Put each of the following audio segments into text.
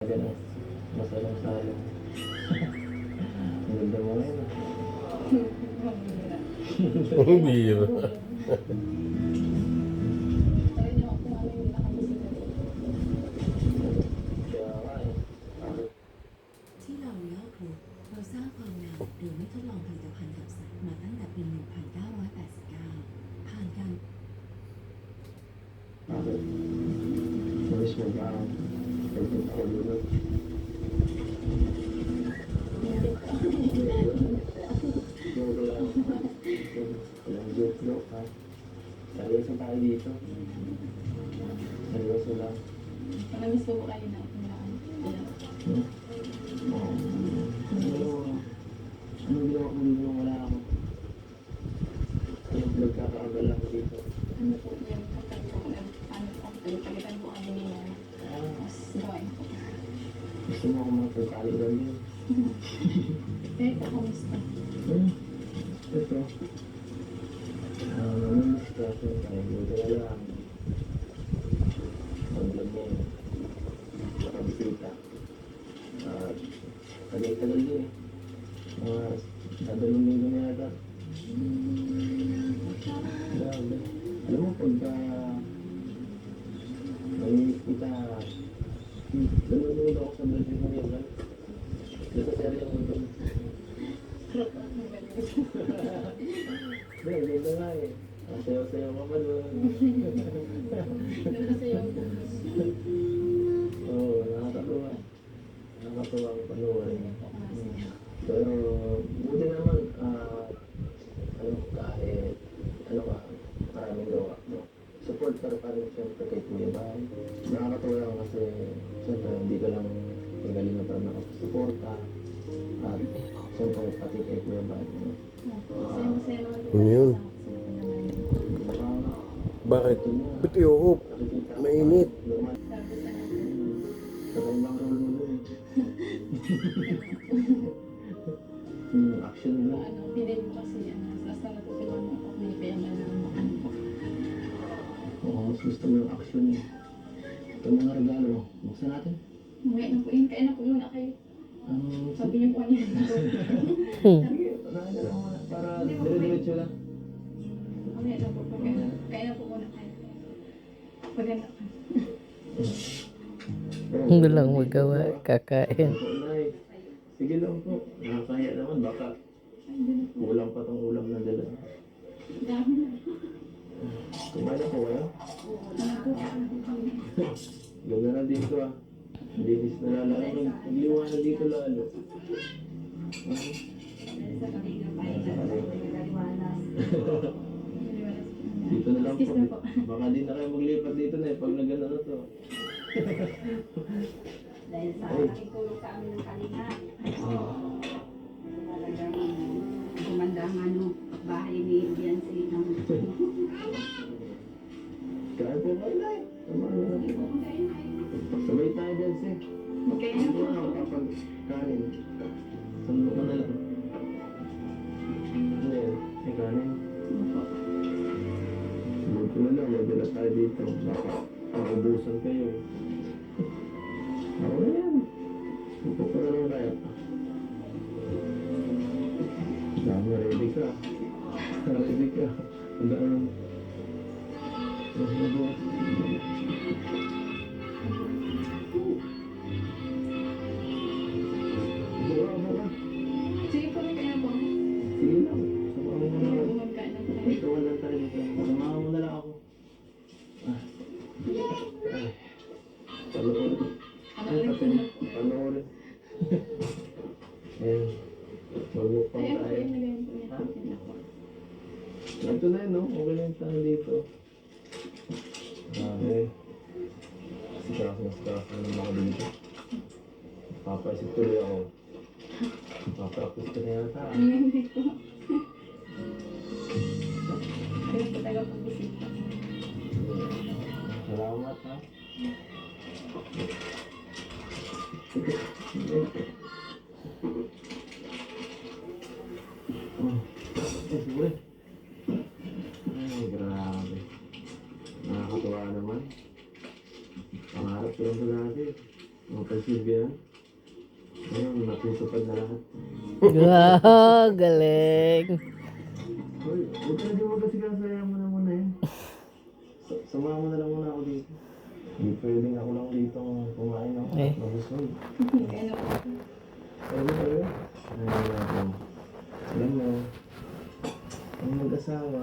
talaga ng masalang-salang. Ang ganda mo ngayon. Ang bira. Kaya nga eh. ที่เราเล่าถูกเราสร้างความงามโดยไม่ทดลองผลิตภัณฑ์กับสัตว์มาตั้งแต่ปี 1989 ผ่านการ Bakit? Malis mo ba ang pagpapalulog? Joke lang. Walang joke ha. Seryoso tayo dito. Seryoso lang. Namiss ko po kayo na kumakaan. Oo. Anong ginawa ko dito nung wala ako? Anong nagkakaagala ko dito? Ano po yung kapag po, ano po, pagkagitan po kami ninyo. Mas gawin po. Gusto mo ako magpagkaligan din? Eh, kumusta? Ito. Namiss ka siya tayo. Buti na lang. Paglag mo yun. Nakabisita. Tagal-tagal din eh. Mga dadalong linggo na yata. Grabe. Alam mo, pagka namiss kita, nanonood ako sa Brazil mo yun. Dito sa area mo doon. Sarap po. Ang galing. Hindi, dito nga eh. Ang sayo-sayo ka pa doon. Doon kasi yung Oo, nakakatuwa. Nakakatuwa ang panoorin. Pero, buti naman, ano, kahit, ano ka, maraming gawa, no? Support ka rin siyempre kay Kuya Bay. Nakakatuwa lang kasi, siyempre, hindi ka lang magaling na parang nakasuporta. At, siyempre, pati kay Kuya Bay, no? masaya-masaya naman po. Ano yun? Parang, Bakit? Ba't iuup? nakikita ko, Mainit. luman. Tapos Saka ibang role mo dun. Action mo. pinili mo kasi, basta natutulungan mo ako, may kaya malalaman po. Oo, mas gusto mo yung action eh. Ito mga regalo. Buksan natin. Mamaya na po yun, kaya na po muna kayo. Sabi niyo po niya. Sige, panahin na lang muna. Para dire-diretso lang. Mamaya na po, kaya na po muna kayo. Paganda ka. Hindi lang magawa, kakain. Opo, Nay. Sige lang po. Nakakaya naman. Baka kulang pa tong ulam na dala. Dami na. Kumain na po kayo? Ano po? Ganda na dito ah. Linis na lalo. Nagliwanag dito lalo. Dito na lang Kiss na po. po. Baka di na kayo maglipat dito na eh. Pag nagano na to. Dahil sa aking tulong sa amin ng kalinga, talagang gumanda ang ano, bahay ni Biancy ng Kaya po ba na eh. Samahan na po. Sabay tayo dyan sis. Okay na Hindi po. ko na kapag kanin. Sundo ko na lang. Ano yan? Ay kanin. Buti na lang. Madala tayo dito. Baka maubusan kayo. Ako na yan. Upo ko na lang kaya. Dami, ready ka. Ready ka. Ang daan. Sige po, kaya po. Sige lang. Samahan mo na lang. Magkain na po tayo. Ito lang tayo dito. Samahan mo na lang ako. Panoorin. Ano ulit po na po. Panoorin. Ayan. Magbukpang Ayan po tayo. yung nagayon po niya. Ayan po. Ito na yun, no? Okay lang tayo dito. Okay. Sikas na naman ako dito. Papaisip tuloy ako. Papractice ko na yata. Hindi po. Kaya po tayo pag-bisita. Salamat ha. Siguro. Ay, grabe. Nakakatuwa naman. Pangarap ko lang sa dati. Magpasilbi yun? Ayun, natutupad na lahat. Wow, galing. Hoy, huwag ka na di magkasigasaya mo na muna yan. Samahan mo na lang muna ako dito. Hindi pwedeng ako lang dito kumain ako. Eh. Mabusog. Ano po? Ano ba yun? Ayun. Alam mo, ang mag-asawa,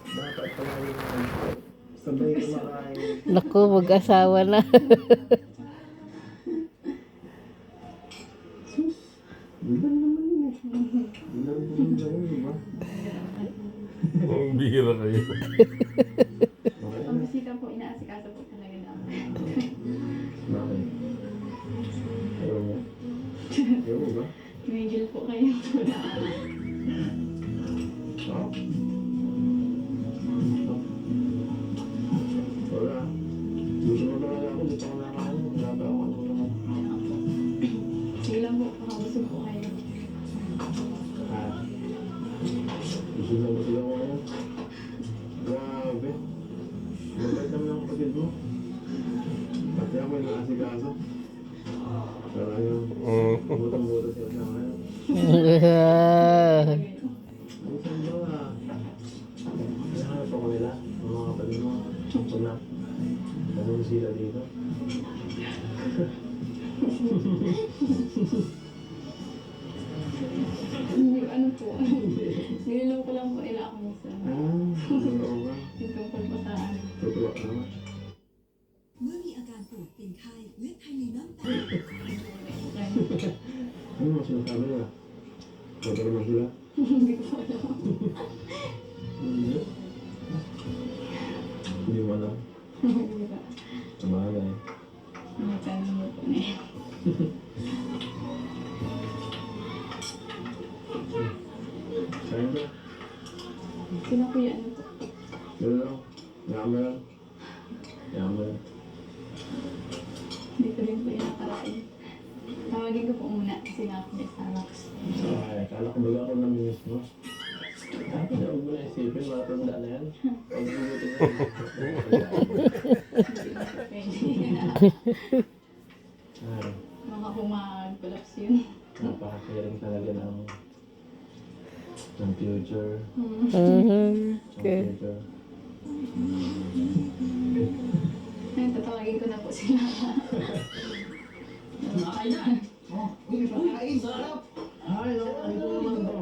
dapat palagi sabay kumakain. Naku, mag-asawa na. Sus! Bilang naman yun eh. Bilang yun, di ba? Ang bihira kayo. Okay Pag na. bisita po, inaasikaso po talaga namin. Bakit? Ayaw mo? Ayaw mo ba? Tumigil po kayo. Oo. Wala. Gusto mo talaga ako, dito ako nakain. Wala ba ako? Ano naman? Sige lang po, pakabusog po kayo. Ah. Gusto lang ba sila ko ngayon? Grabe. Mabait naman ang kapatid mo. Pati ako yung nakasikaso. Talagang butang-buto sila sa ngayon. Minsan ba, hinahanap ako nila, ang mga kapatid mo. Pag na, ganun sila dito. Hindi, ano po. Niloloko lang po nila ako minsan. Oo ba? Yung tungkol po sa ano. Totoo ka naman.เมื่อมีอาการปวดเป็นไข้เลือดไทลีนัมแตก Ano mo sinasabi nila? Pwede naman sila? Hindi ko alam. Hindi. Hindi mo alam. Hindi ba? Sabagay. May tanong mo po na yan. Kaya ba? Sino po yan? Ano po? Yun lang. Yaman lang. Yaman lang. Hindi ko rin po yan nakarain. Tawagin ko po muna kasi nga ako may Starbucks. Ay, kala ko baga ako namimiss mo. Dapat na huwag mo na isipin, matanda na yan. Pag bubuti na yan. Ay, Mga pumag-collapse yun. napaka-caring talaga ng future. Mhm. Okay. Ng future. Ayun, tatawagin ko na po sila. Ay, no, ito naman to.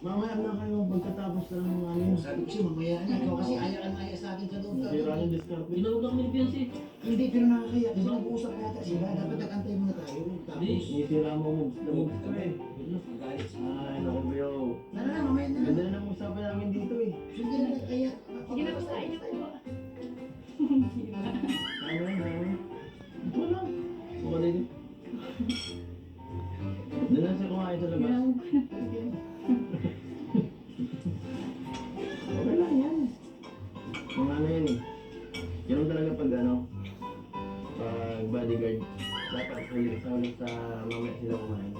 Mamaya na kayo pagkatapos na ng ano. Sabi ko siya, mamaya na. Ikaw kasi aya sa akin sa loob. Sira yung discount. Tinawag lang ni Piansi. Hindi, pero nakakaya. Kasi nag-uusap yata sila. Dapat nag-antay muna tayo. Tapos, Isira mo moves ka eh. Ay, naku bro. na, mamaya na. Ganda na ng usapan namin dito eh. Hindi na kaya. Sige na po, kain na po. Hindi ba? Ay. Ito lang. Suka din. Doon lang siya kumain sa labas. Tinawag ko na po sila. Okay lang yan. Mga ano yan eh. Ganun talaga pag ano, pag bodyguard. Dapat ulit sa mamaya sila kumain.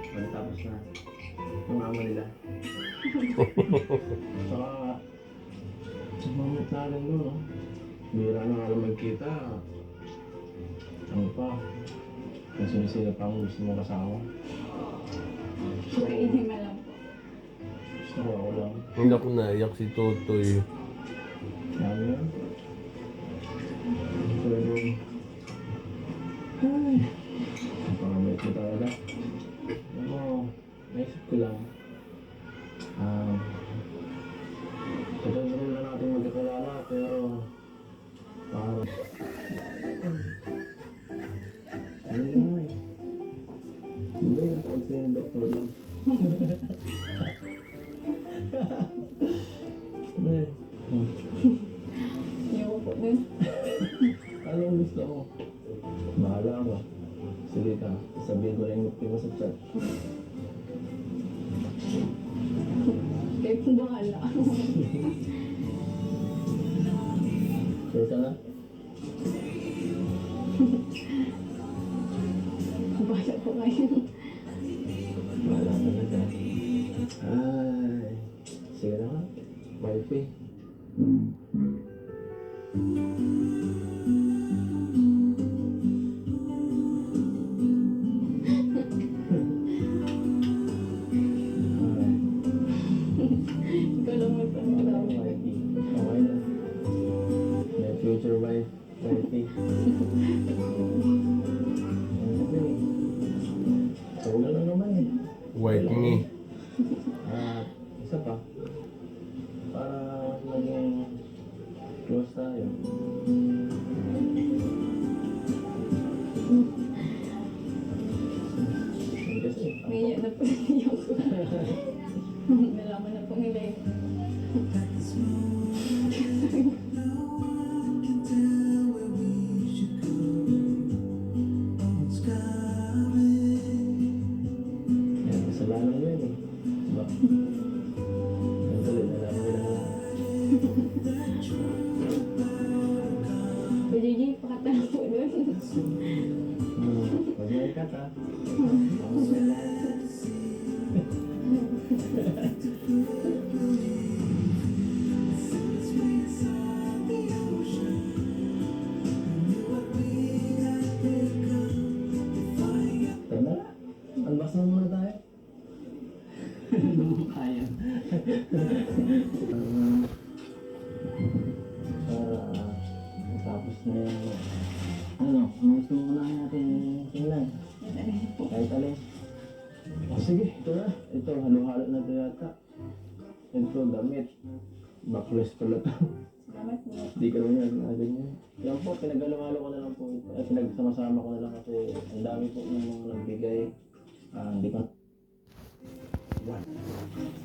Pagkatapos na ng amo nila. Saka, mamaya na rin doon, no? Bira na nga lang magkita. Ano pa? Kasi sila pa ang gusto mo kasama. Kainin mo lang po. Gusto ko ako lang. Hindi ako naiyak si Totoy. Sabi yan. Pero, ay, napakamait ko talaga. Ano, naisip ko lang. Tagal-tagal na natin magkakalala, pero parang ano lang eh. Hindi, pag sa'yo doktor lang. Eh, Ayoko po dun. anong gusto mo? Bahala ka. Sige ka, sabihin ko lang yung mo sa chat. Kayo po bahala. Sure ka na? Bahala po kayo. Bahala ka na ka. Ay, sige na ka. Wifi. na po yung nalaman na po nila yun. Yan, kasalanan mo yun eh. Diba? Yan tuloy, nalaman nila na. So, JJ, pakatala po doon. Huwag mo ikat ha. Tara na. Unbox na muna tayo. Kaya. Tapos na yung ano gusto mo na natin tingnan? Kahit alin. O sige, ito na. Ito, halo-halo na ito yata. Ito, damit. Backless pala ito. Salamat po. Hindi ka naman yan. Yan po, pinagalo-halo ko na lang po. Pinagsama-sama ko na lang kasi ang dami po ng mga nagbigay. Hindi ko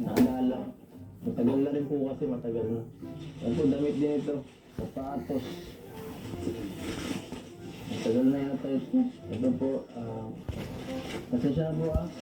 naalala. Matagal na rin po kasi, matagal na. Yan po, damit din ito. Sapatos. Matagal na yata ito. Ito po, pasensya na po